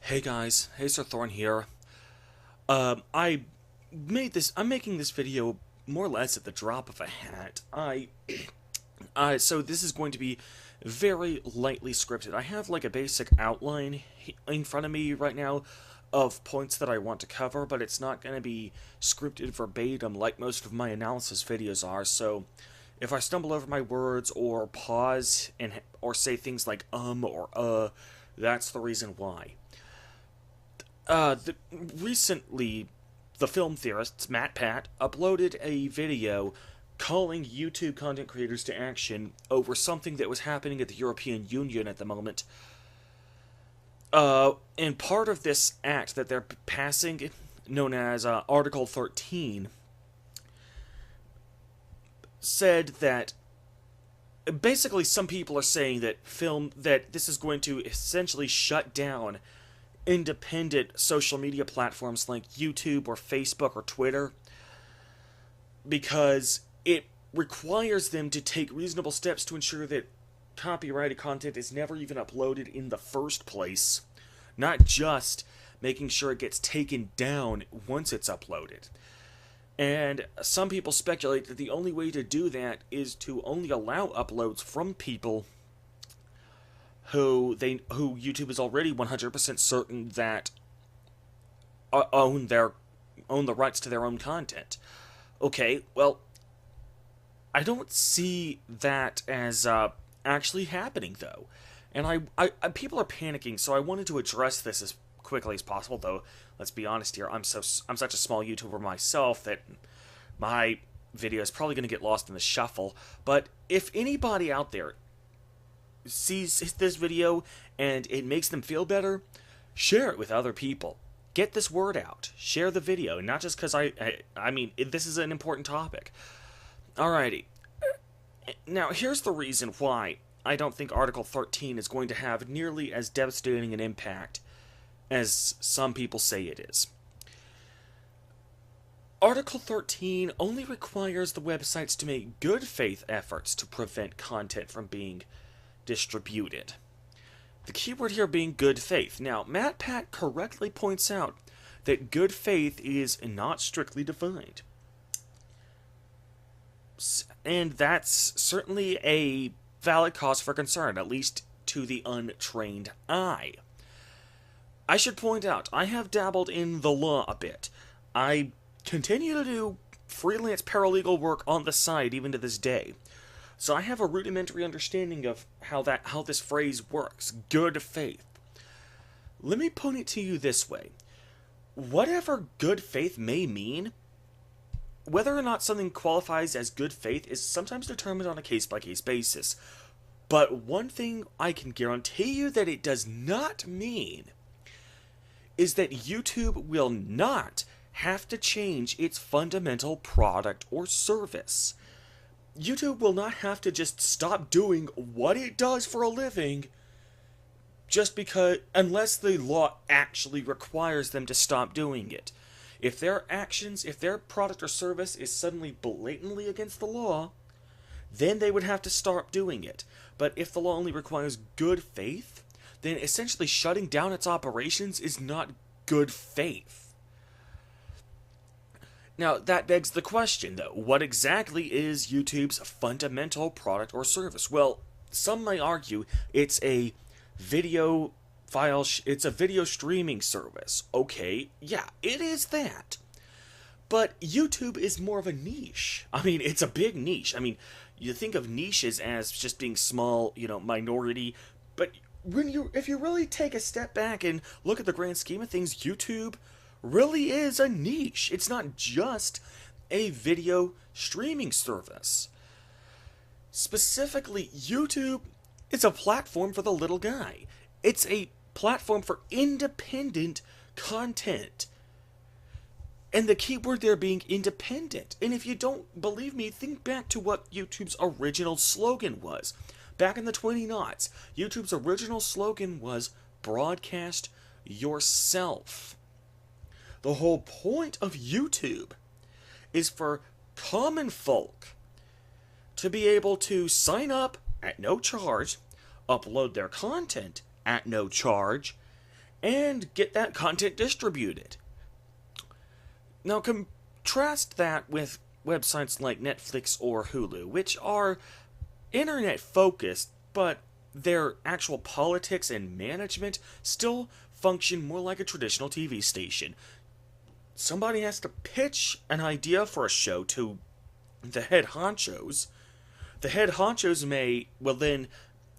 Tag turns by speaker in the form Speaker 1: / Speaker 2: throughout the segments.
Speaker 1: Hey guys, hey Sir Thorn here. I'm making this video more or less at the drop of a hat. So this is going to be very lightly scripted. I have like a basic outline in front of me right now of points that I want to cover, but it's not going to be scripted verbatim like most of my analysis videos are. So if I stumble over my words or pause or say things like or that's the reason why. Recently, the film theorists, Matt Pat, uploaded a video calling YouTube content creators to action over something that was happening at the European Union at the moment. And part of this act that they're passing, known as Article 13, said that basically some people are saying that this is going to essentially shut down independent social media platforms like YouTube or Facebook or Twitter because it requires them to take reasonable steps to ensure that copyrighted content is never even uploaded in the first place, not just making sure it gets taken down once it's uploaded. And some people speculate that the only way to do that is to only allow uploads from people who YouTube is already 100% certain that own the rights to their own content. Okay, well, I don't see that as actually happening though, and I people are panicking. So I wanted to address this as quickly as possible. Though, let's be honest here, I'm such a small YouTuber myself that my video is probably going to get lost in the shuffle. But if anybody out there sees this video and it makes them feel better, share it with other people. Get this word out. Share the video, not just because I mean, this is an important topic. Alrighty. Now, here's the reason why I don't think Article 13 is going to have nearly as devastating an impact as some people say it is. Article 13 only requires the websites to make good faith efforts to prevent content from being distributed. The keyword here being good faith. Now, Matt Pat correctly points out that good faith is not strictly defined. And that's certainly a valid cause for concern, at least to the untrained eye. I should point out, I have dabbled in the law a bit. I continue to do freelance paralegal work on the side even to this day. So I have a rudimentary understanding of how this phrase works, good faith. Let me put it to you this way. Whatever good faith may mean, whether or not something qualifies as good faith is sometimes determined on a case-by-case basis. But one thing I can guarantee you that it does not mean is that YouTube will not have to change its fundamental product or service. YouTube will not have to just stop doing what it does for a living just because, unless the law actually requires them to stop doing it. If their product or service is suddenly blatantly against the law, then they would have to stop doing it. But if the law only requires good faith, then essentially shutting down its operations is not good faith. Now, that begs the question, though. What exactly is YouTube's fundamental product or service? Well, some may argue it's a video streaming service. Okay, yeah, it is that. But YouTube is more of a niche. I mean, it's a big niche. I mean, you think of niches as just being small, minority, but if you really take a step back and look at the grand scheme of things, YouTube really is a niche. It's not just a video streaming service. Specifically, YouTube is a platform for the little guy. It's a platform for independent content. And the key word there being independent. And if you don't believe me, think back to what YouTube's original slogan was. Back in the 2000s, YouTube's original slogan was broadcast yourself. The whole point of YouTube is for common folk to be able to sign up at no charge, upload their content at no charge, and get that content distributed. Now, contrast that with websites like Netflix or Hulu, which are internet focused, but their actual politics and management still function more like a traditional TV station. Somebody has to pitch an idea for a show to the head honchos. The head honchos will then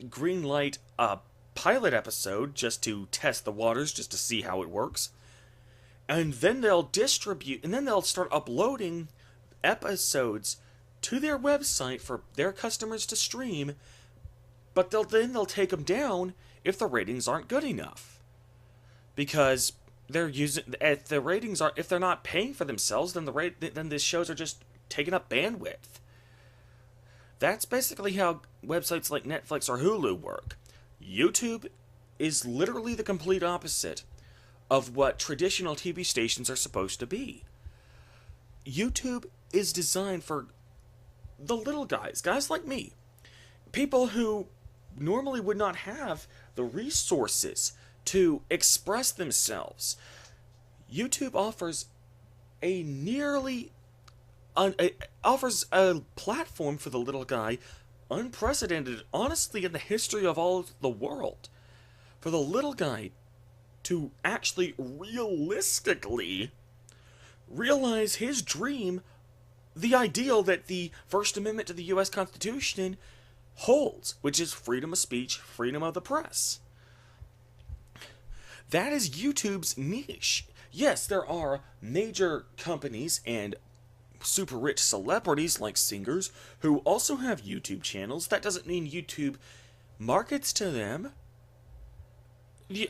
Speaker 1: greenlight a pilot episode just to test the waters, just to see how it works. And then they'll distribute, and then they'll start uploading episodes to their website for their customers to stream, but they'll take them down if the ratings aren't good enough. Because if they're not paying for themselves, then the shows are just taking up bandwidth. That's basically how websites like Netflix or Hulu work. YouTube is literally the complete opposite of what traditional TV stations are supposed to be. YouTube is designed for the little guys like me. People who normally would not have the resources to express themselves. YouTube offers offers a platform for the little guy unprecedented, honestly, in the history of all of the world. For the little guy to actually realistically realize his dream, the ideal that the First Amendment to the U.S. Constitution holds, which is freedom of speech, freedom of the press. That is YouTube's niche. Yes, there are major companies and super rich celebrities like singers who also have YouTube channels. That doesn't mean YouTube markets to them.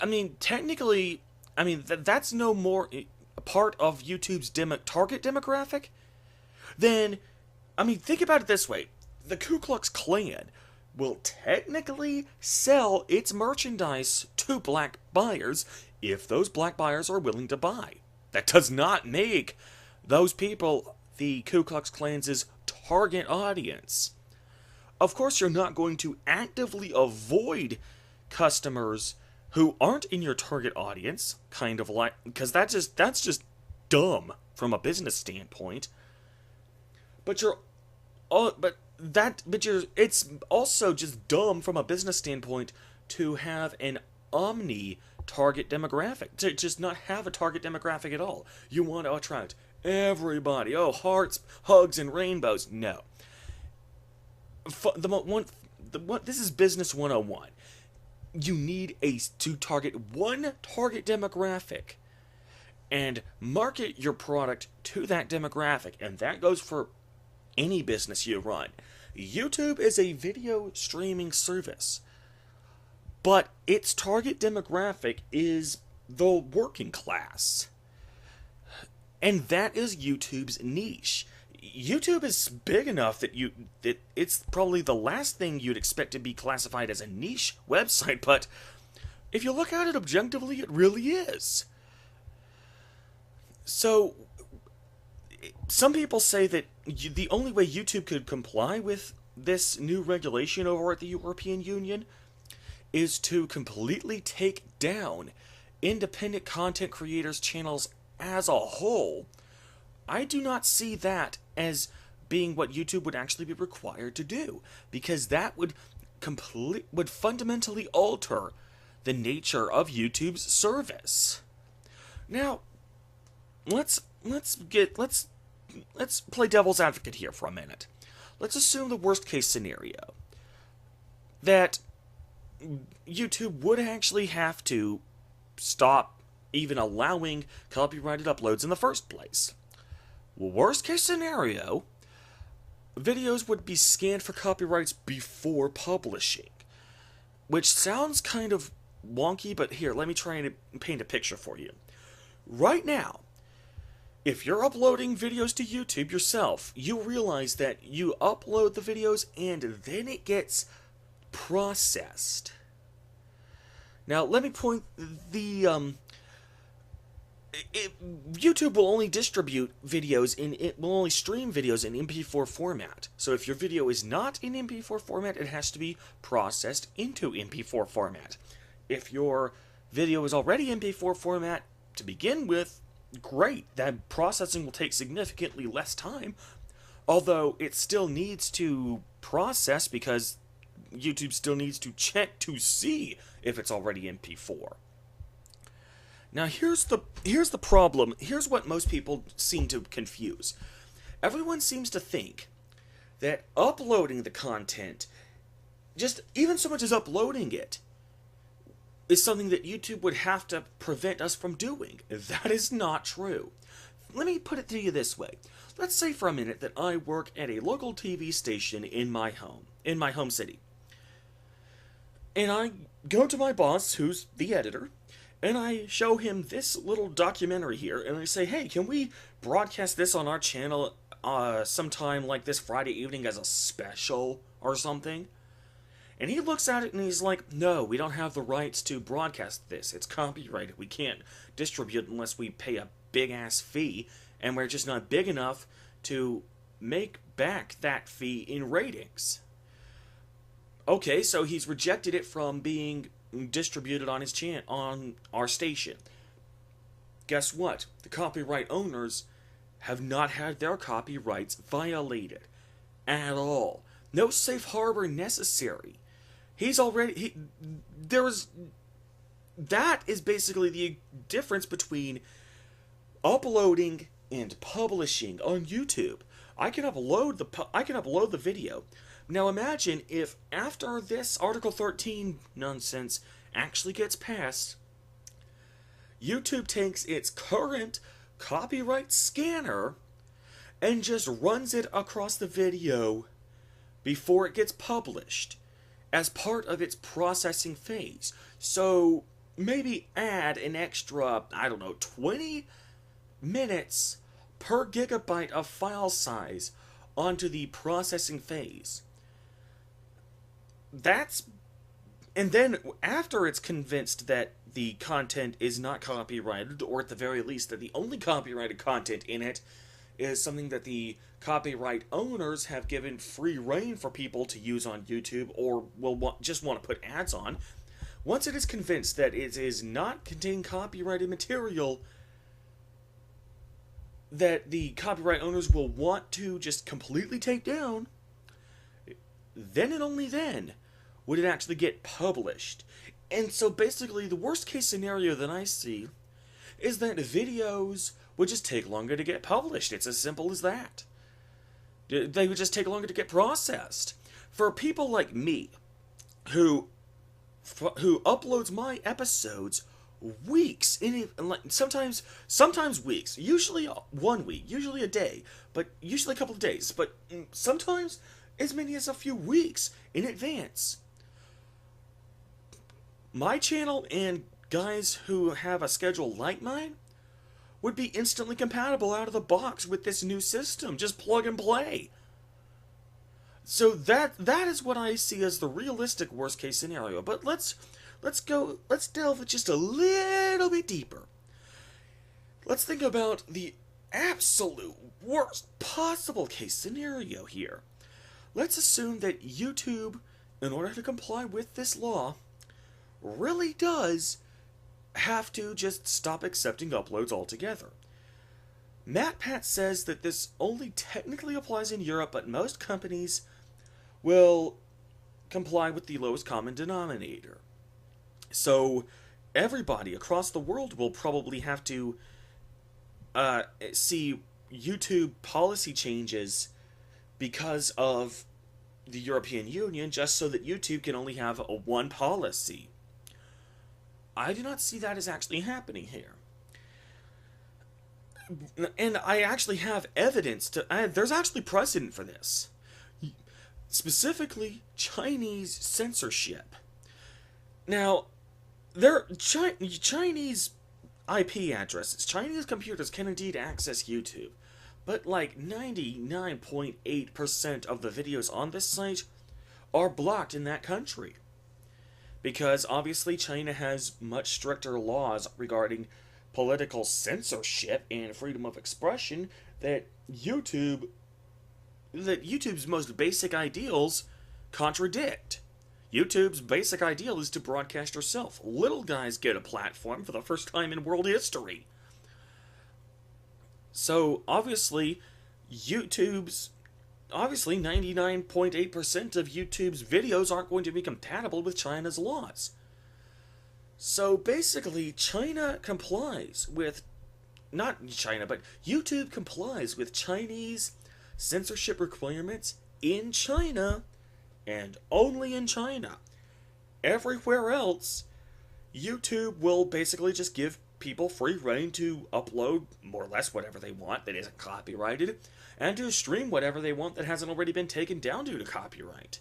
Speaker 1: I mean, technically, that's no more a part of YouTube's target demographic than, think about it this way. The Ku Klux Klan will technically sell its merchandise to black buyers if those black buyers are willing to buy. That does not make those people the Ku Klux Klan's target audience. Of course, you're not going to actively avoid customers who aren't in your target audience, because that's just dumb from a business standpoint. It's also just dumb from a business standpoint to have an target demographic, to just not have a target demographic at all. You want to attract everybody. Oh, hearts, hugs, and rainbows. No. This is business 101. You need to target one target demographic and market your product to that demographic, and that goes for any business you run. YouTube is a video streaming service, but its target demographic is the working class. And that is YouTube's niche. YouTube is big enough that it's probably the last thing you'd expect to be classified as a niche website, but if you look at it objectively, it really is. So, some people say that the only way YouTube could comply with this new regulation over at the European Union is to completely take down independent content creators' channels as a whole. I do not see that as being what YouTube would actually be required to do, because that would fundamentally alter the nature of YouTube's service. Now, let's play devil's advocate here for a minute. Let's assume the worst case scenario, that YouTube would actually have to stop even allowing copyrighted uploads in the first place. Well, worst case scenario, videos would be scanned for copyrights before publishing, which sounds kind of wonky, but here, let me try and paint a picture for you. Right now, if you're uploading videos to YouTube yourself, you realize that you upload the videos and then it gets processed. Now, let me point YouTube will only distribute videos will only stream videos in MP4 format. So if your video is not in MP4 format, it has to be processed into MP4 format. If your video is already MP4 format to begin with, great. That processing will take significantly less time, although it still needs to process because YouTube still needs to check to see if it's already MP4. Now here's the problem. Here's what most people seem to confuse. Everyone seems to think that uploading the content, just even so much as uploading it, is something that YouTube would have to prevent us from doing. That is not true. Let me put it to you this way. Let's say for a minute that I work at a local TV station in my home city. And I go to my boss, who's the editor, and I show him this little documentary here, and I say, hey, can we broadcast this on our channel sometime like this Friday evening as a special or something? And he looks at it and he's like, no, we don't have the rights to broadcast this. It's copyrighted. We can't distribute unless we pay a big-ass fee, and we're just not big enough to make back that fee in ratings. Okay, so he's rejected it from being distributed on on our station. Guess what? The copyright owners have not had their copyrights violated at all. No safe harbor necessary. That is basically the difference between uploading and publishing on YouTube. I can upload the video. Now imagine if after this Article 13 nonsense actually gets passed, YouTube takes its current copyright scanner and just runs it across the video before it gets published as part of its processing phase. So maybe add an extra, 20 minutes per gigabyte of file size onto the processing phase. And then after it's convinced that the content is not copyrighted, or at the very least that the only copyrighted content in it is something that the copyright owners have given free reign for people to use on YouTube, or just want to put ads on. Once it is convinced that it is not containing copyrighted material, that the copyright owners will want to just completely take down, then and only then would it actually get published. And so basically the worst case scenario that I see is that videos would just take longer to get published. It's as simple as that. They would just take longer to get processed. For people like me, who uploads my episodes weeks, sometimes weeks, usually 1 week, usually a day, but usually a couple of days, but sometimes as many as a few weeks in advance. My channel and guys who have a schedule like mine would be instantly compatible out of the box with this new system. Just plug and play. So that is what I see as the realistic worst case scenario. But let's delve just a little bit deeper. Let's think about the absolute worst possible case scenario here. Let's assume that YouTube, in order to comply with this law, really does have to just stop accepting uploads altogether. MatPat says that this only technically applies in Europe, but most companies will comply with the lowest common denominator. So everybody across the world will probably have to see YouTube policy changes because of the European Union, just so that YouTube can only have one policy. I do not see that as actually happening here. And I actually have evidence there's actually precedent for this. Specifically, Chinese censorship. Now, Chinese IP addresses, Chinese computers can indeed access YouTube, but like 99.8% of the videos on this site are blocked in that country. Because obviously China has much stricter laws regarding political censorship and freedom of expression that YouTube's most basic ideals contradict. YouTube's basic ideal is to broadcast yourself. Little guys get a platform for the first time in world history. So, obviously 99.8% of YouTube's videos aren't going to be compatible with China's laws. So basically, China complies with, not China, but YouTube complies with Chinese censorship requirements in China, and only in China. Everywhere else, YouTube will basically just give people free reign to upload more or less whatever they want that isn't copyrighted, and to stream whatever they want that hasn't already been taken down due to copyright.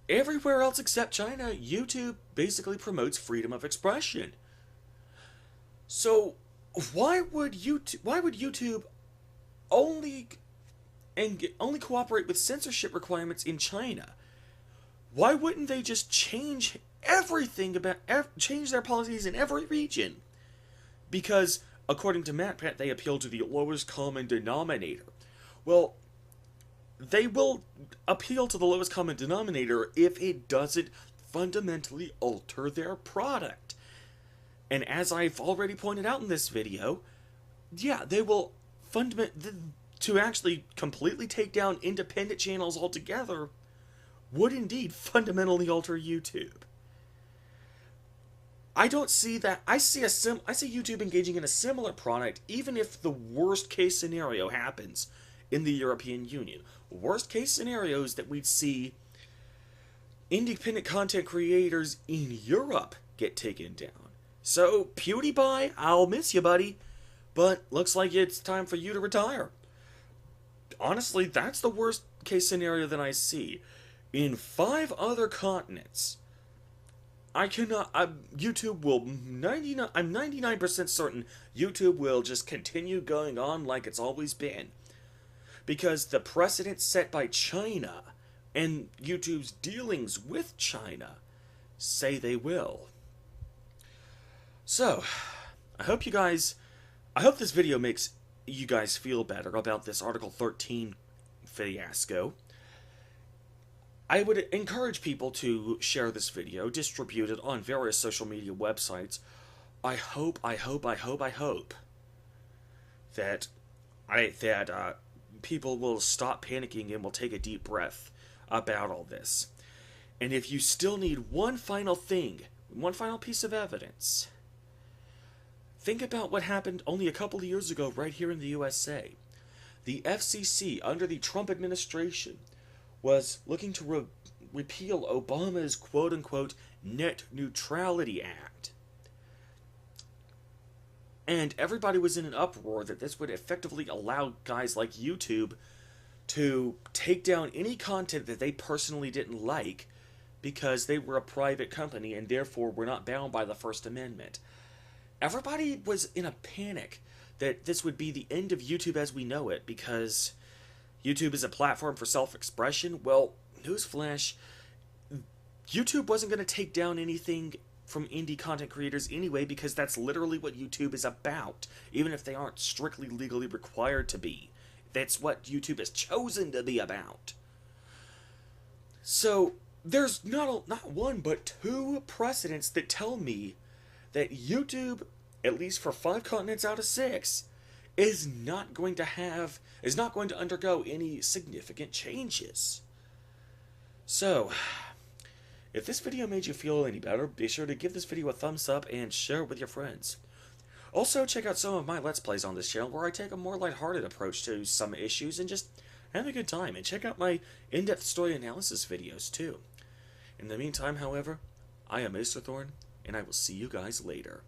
Speaker 1: Everywhere else except China, YouTube basically promotes freedom of expression. So, why would YouTube only cooperate with censorship requirements in China? Why wouldn't they just change change their policies in every region? Because, according to MatPat, they appeal to the lowest common denominator. Well, they will appeal to the lowest common denominator if it doesn't fundamentally alter their product. And as I've already pointed out in this video, yeah, they will to actually completely take down independent channels altogether would indeed fundamentally alter YouTube. I don't see that. I see YouTube engaging in a similar product even if the worst case scenario happens in the European Union. Worst case scenarios that we'd see independent content creators in Europe get taken down. So, PewDiePie, I'll miss you, buddy, but looks like it's time for you to retire. Honestly, that's the worst case scenario that I see. In 5 other continents, YouTube will, I'm 99% certain YouTube will just continue going on like it's always been. Because the precedent set by China and YouTube's dealings with China say they will. So, I hope this video makes you guys feel better about this Article 13 fiasco. I would encourage people to share this video, distribute it on various social media websites. I hope that people will stop panicking and will take a deep breath about all this. And if you still need one final piece of evidence, think about what happened only a couple of years ago right here in the USA. The FCC, under the Trump administration, was looking to repeal Obama's quote-unquote net neutrality act. And everybody was in an uproar that this would effectively allow guys like YouTube to take down any content that they personally didn't like because they were a private company and therefore were not bound by the First Amendment. Everybody was in a panic that this would be the end of YouTube as we know it because YouTube is a platform for self-expression. Well, newsflash, YouTube wasn't going to take down anything from indie content creators anyway because that's literally what YouTube is about, even if they aren't strictly legally required to be. That's what YouTube has chosen to be about. So, there's not one but 2 precedents that tell me that YouTube, at least for 5 continents out of 6, is not going to undergo any significant changes. So, if this video made you feel any better, be sure to give this video a thumbs up and share it with your friends. Also, check out some of my Let's Plays on this channel where I take a more lighthearted approach to some issues and just have a good time. And check out my in-depth story analysis videos too. In the meantime, however, I am Mr. Thorn, and I will see you guys later.